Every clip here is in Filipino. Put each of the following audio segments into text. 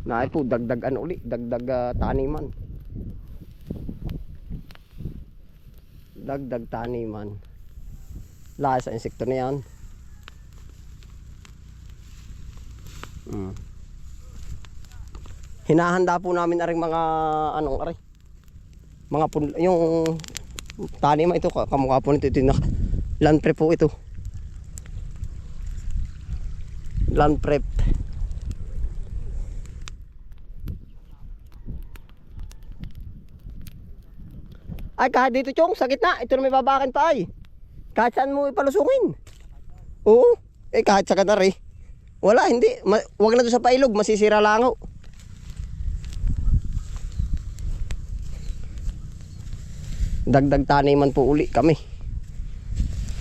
Na po dagdag ano uli, dagdag taniman. Dagdag taniman. Lahat sa insekto na yan. Hinahanda po namin aring mga anong aray. Mga yung taniman ito kamukha po nito, ito na land prep po ito. Land prep. Ay kahit dito chong sa gitna, ito na may babakin pa ay. Kahit saan mo ipalusungin. Oo, kahit sa kadar eh. Wala, hindi. Wag na doon sa pailog, masisira lang ho. Dagdag taniman po uli kami.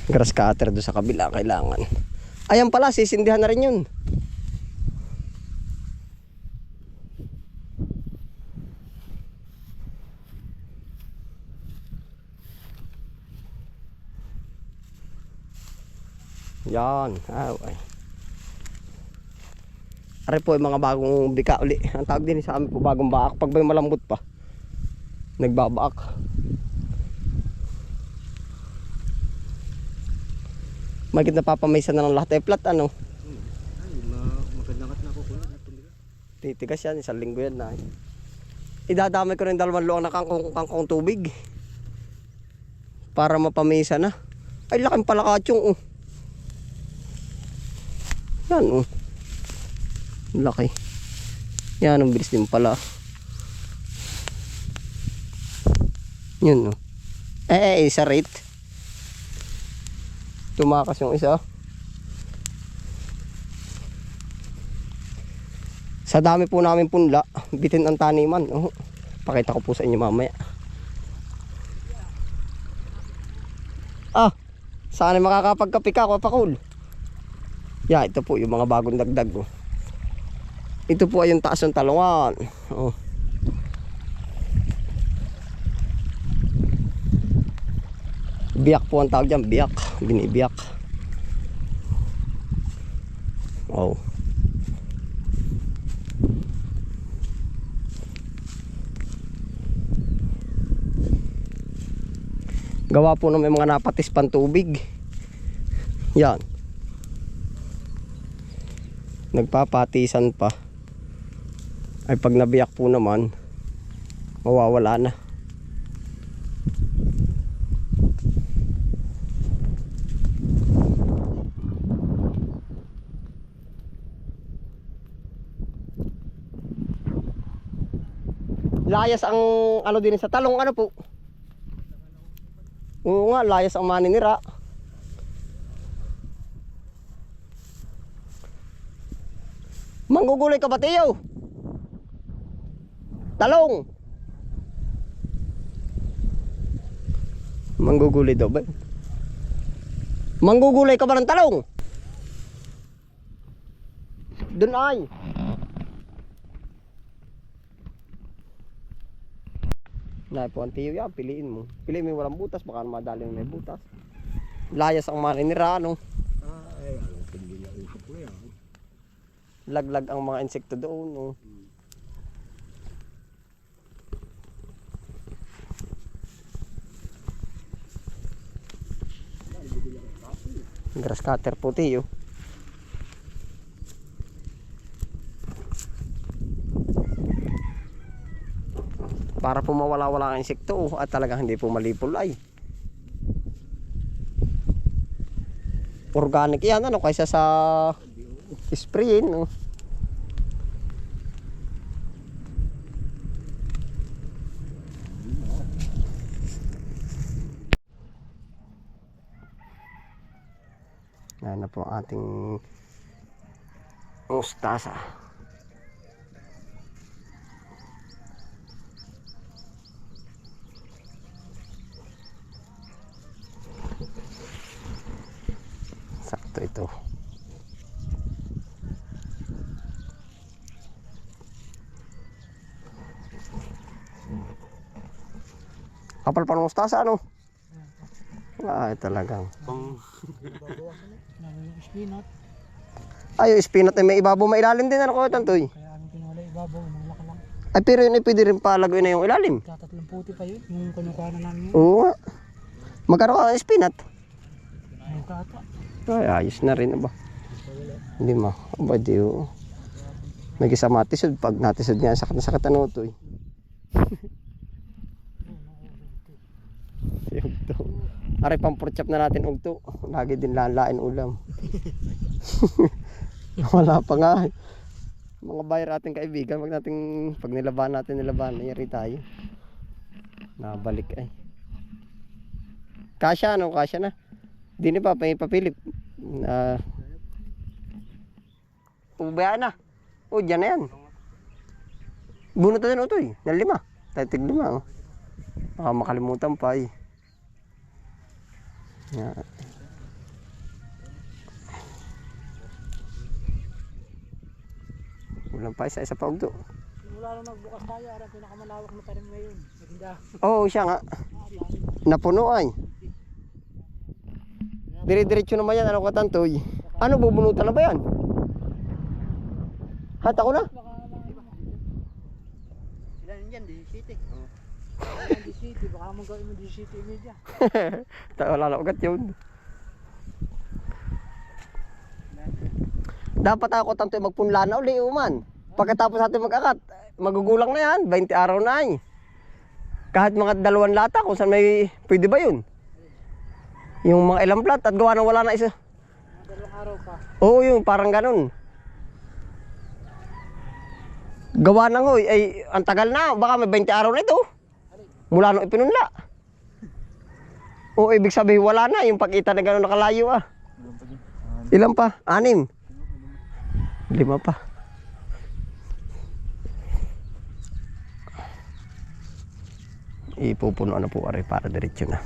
Grass cutter doon sa kabila kailangan. Ayan pala, sisindihan na rin yun. Yan. Ay. Ari po yung mga bagong bika uli. Ang tawag din sa amin po bagong baak. Pag may malambot pa, nagbabaak. Magit na papamaysa na ng lahat ay flat ano. Ay, magandang na ako kuno. Titigas yan, isang linggo yan na. Idadamay ko rin 2 luang na kangkong tubig. Para mapamaysa na. Ay laking palakachong oh. Yan oh. Laki. Yan ang bilis din pala. Yun oh. Isa rate. Tumakas yung isa. Sa dami po namin punla, bitin ang taniman. Oh. Pakita ko po sa inyo mamaya. Saan makakapagkape ka, Pakul? Yeah, ito po yung mga bagong dagdag. Oh. Ito po ay yung taas ng talungan. Oh. Biyak po ang tawag dyan, biyak. Binibiyak. Oh. Gawa po ng may mga napatis pang tubig. Yan. Nagpapatisan pa. Ay pag nabiyak po naman, mawawala na. Layas ang ano din sa talong ano po. Oo nga, layas ang maninira. Manggugulay ka ba, Tiyo? Talong. Manggugulay daw ba? Manggugulay ka ba ng talong? Doon ay. Nay po ang Tiyo yan, piliin mo. Piliin mo walang butas, baka madali may butas. Layas ang maninira, ano? Ay, hindi na usap ko yan. Laglag ang mga insekto doon, no? Grass cutter po, Tiyo. Para po mawala-wala ang insekto at talagang hindi po malipulay. Organic yan ano kaysa sa sprayin no. Yan na po ating mustasa. Sakto ito. Kapal pa ng mustasa ano? Ay talagang. Ay yung spinat ay may ibabaw mailalim din ano ko tantoy. Kaya ang pinula ibabaw, malaki lang. Ay, pero yun ay pwede rin palagoy na yung ilalim. Tatatlong puti pa yun, yung kinukuha na namin yun. Oo nga. Magkano ka ng spinat? Ayun ka ata. Ay, ayos na rin ba? Hindi ma. Aba, di oo. Nag-isa matisod. Pag natisod nga, sakit na sakit ano ito eh. Ugto. Aray, pampurchap na natin ugto. Lagi din lain ulam. Wala pa nga. Mga buyer ating kaibigan, pag nilaban natin, nangyari tayo. Nabalik ay. Kasya, ano? Kasya na. Di na pa, papilip. Ubayaan na. O, dyan na yan. Bunot na din ito eh. Ng 5. Tatig 5. Oh. Baka makalimutan pa eh. Yan. Ulang pa isa pa ugto. Mula nung nagbukas tayo, ang pinakamalawak na tanim ngayon. Maganda. Oo, siya nga. Napuno ay. Dire-diretso naman yan. Ano katantoy? Ano, bubunutan na ba yan? Hat ako na? Ilan yan, 17. Oo. 17, baka mong gawin mo 17 media. Wala na ugat yun. Dapat ako tantoy magpunla na uli uman. Pagkatapos natin mag-akat, magugulang na yan. 20 araw na ay. Kahit mga 2 lata kung saan may pwede ba yun? Yung mga ilang plat at gawa na wala na isa. 2 araw pa. Oo, yung parang ganun. Gawa na ngo, ay ang tagal na, baka may 20 araw na ito. Mula nung ipinunla. Oo, ibig sabihin wala na, yung pag-ita na ganun nakalayo ah. Ilan pa? 6. 5 pa. Ipupuno na po aray para diretso na.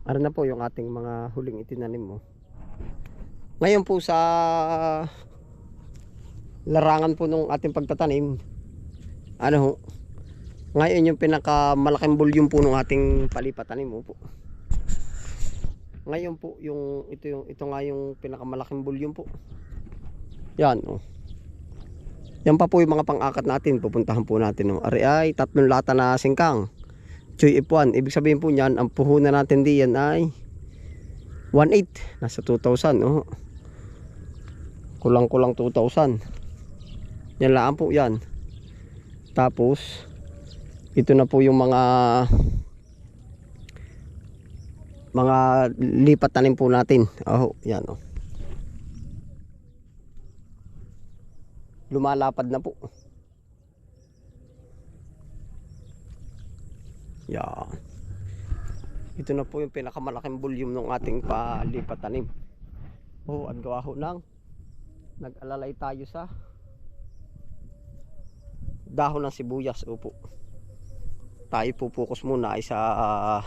Ano na po yung ating mga huling itinanim mo. Ngayon po sa larangan po nung ating pagtatanim, ano ho, ngayon yung pinakamalaking volume po nung ating palipatanim mo po. Ngayon po yung ito nga yung pinakamalaking volume po. Yan oh. Yan pa po yung mga pang-akat natin, pupuntahan po natin no. Ari ay 3 lata na singkang. Choy F1, ibig sabihin po niyan, ang puhunan natin diyan ay 1.8, nasa 2,000 oh. Kulang-kulang 2,000. Yan lang po yan. Tapos ito na po yung mga lipat tanim po natin. Oh, yan oh. Lumalapad na po. Yan. Ito na po yung pinakamalaking volume ng ating palipat tanim. Oh, at gawa ho nang nag-alalay tayo sa dahon ng sibuyas. Opo. Tayo po focus muna ay sa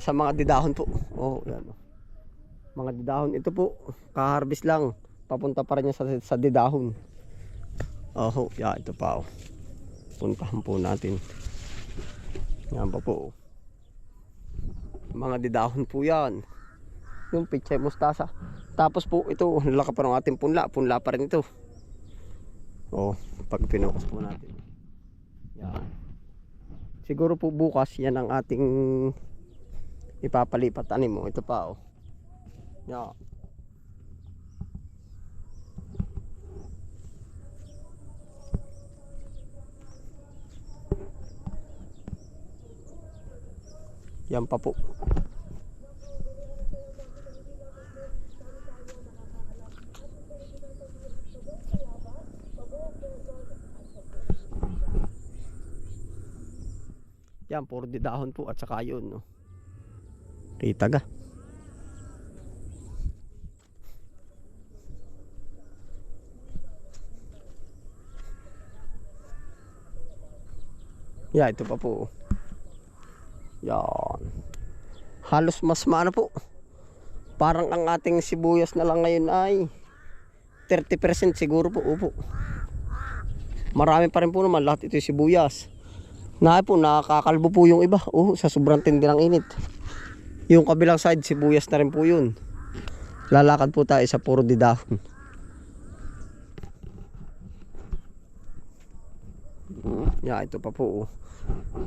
mga didahon po. Oh, yan. Mga didahon ito po, ka-harvest lang. Papunta pa rin yan sa didahon. Oh, yan ito pa oh. Puntahan po natin. Yan pa po. Mga didahon po yan. Yung pichay mustasa. Tapos po ito, nalaka pa ng ating punla. Punla pa rin ito. Oh, pag pinukas po natin. Yan. Siguro po bukas yan ang ating ipapalipat tanim mo. Ito pa oh. Yan. Yan pa po. Yan, puro didahon po at saka yun, no. Kita ga. Yeah, ito pa po. Yan. Halos mas maano po. Parang ang ating sibuyas na lang ngayon ay 30% siguro po. Opo. Marami pa rin po naman. Lahat ito yung sibuyas. Nakakalbo po yung iba. Sa sobrang tindi ng init. Yung kabilang side, sibuyas na rin po yun. Lalakad po tayo sa puro didahon. Ito pa po.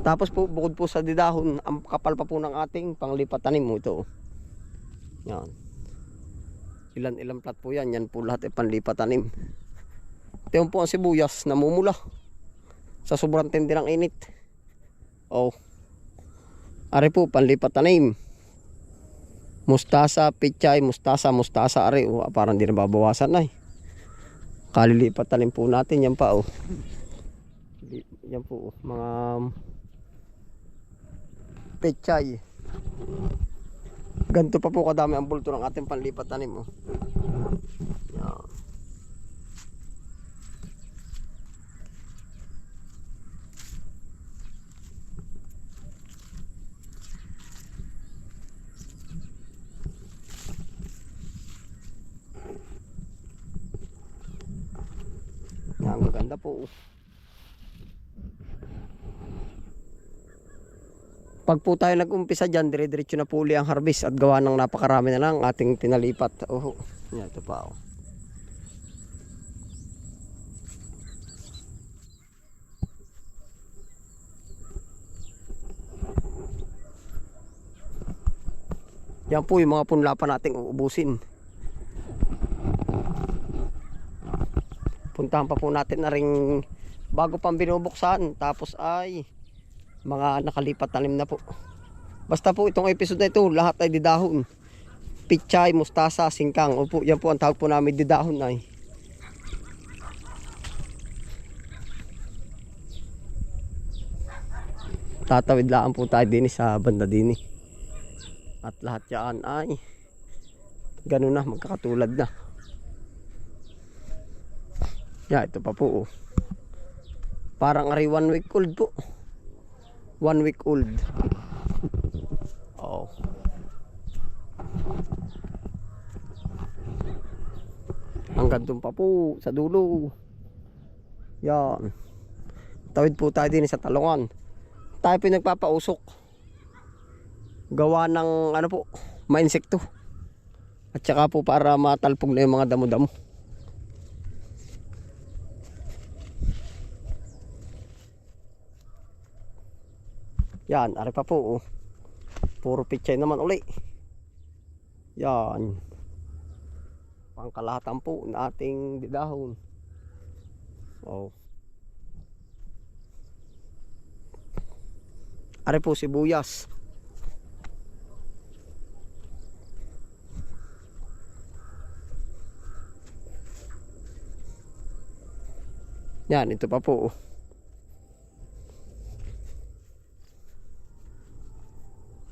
Tapos po, bukod po sa didahon, ang kapal pa po ng ating panglipat tanim mo ito. Yan. Ilan plat po yan. Yan po lahat ay panlipat tanim. Ito po ang sibuyas, namumula. Sa sobrang tindi ng init. Ari po, panlipat tanim. Mustasa, pichay, mustasa, ari. Parang di nababawasan na eh. Kalilipat tanim po natin. Yan pa yan po, mga pechay. Ganito pa po kadami ang bulto ng ating panlipat tanim. Yan. Yan, maganda po. Pag po tayo nag-umpisa dyan, dire-diretso na po uli ang harvest at gawa ng napakarami na lang ating pinalipat. Yan, ito pa. Yan po yung mga punla pa nating uubusin. Puntahan pa po natin na ring bago pang binubuksan. Tapos ay mga nakalipat tanim na po. Basta po itong episode na ito, lahat ay didahon. Pichay, mustasa, singkang. Yan po ang tawag po namin didahon ay. Tatawid lang po tayo din sa banda din. At lahat yan ay ganun na, magkakatulad na. Ito pa po. Parang ari 1 week old po. 1 week old. Hanggang doon pa po sa dulo. Yan. Tawid po tayo din sa talungan. Tayo po nagpapausok. Gawa ng mainsekto. At saka po para matalpog na yung mga damo-damo. Yan, ari pa po. Puro pichay naman uli. Yan. Pangkalahatan po na ating didahon. Ari po sibuyas. Yan, ito pa po.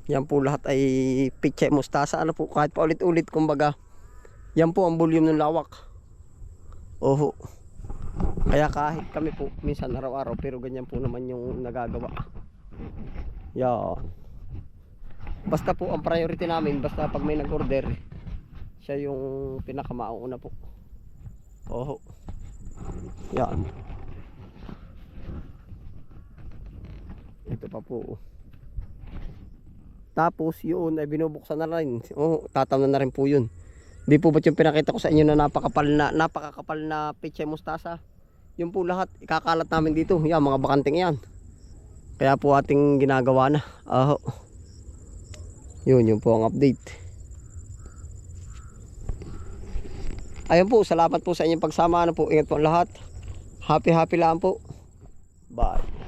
Yan po lahat ay pichay, mustasa. Kahit pa ulit-ulit kumbaga. Yan po ang volume ng lawak. Kaya kahit kami po minsan araw-araw, pero ganyan po naman yung nagagawa. Yan. Basta po ang priority namin, basta pag may nag-order, siya yung pinakamauuna po. Yan. Ito pa po. Tapos yun ay binubuksan na rin. Tatamnan na rin po yun. Di po ba yung pinakita ko sa inyo na napakakapal na pechay mustasa? Yun po lahat ikakalat namin dito. Yan, mga bakanting yan. Kaya po ating ginagawa na. Yun po ang update. Ayun po, salamat po sa inyong pagsama. Ingat po ang lahat. Happy lang po. Bye.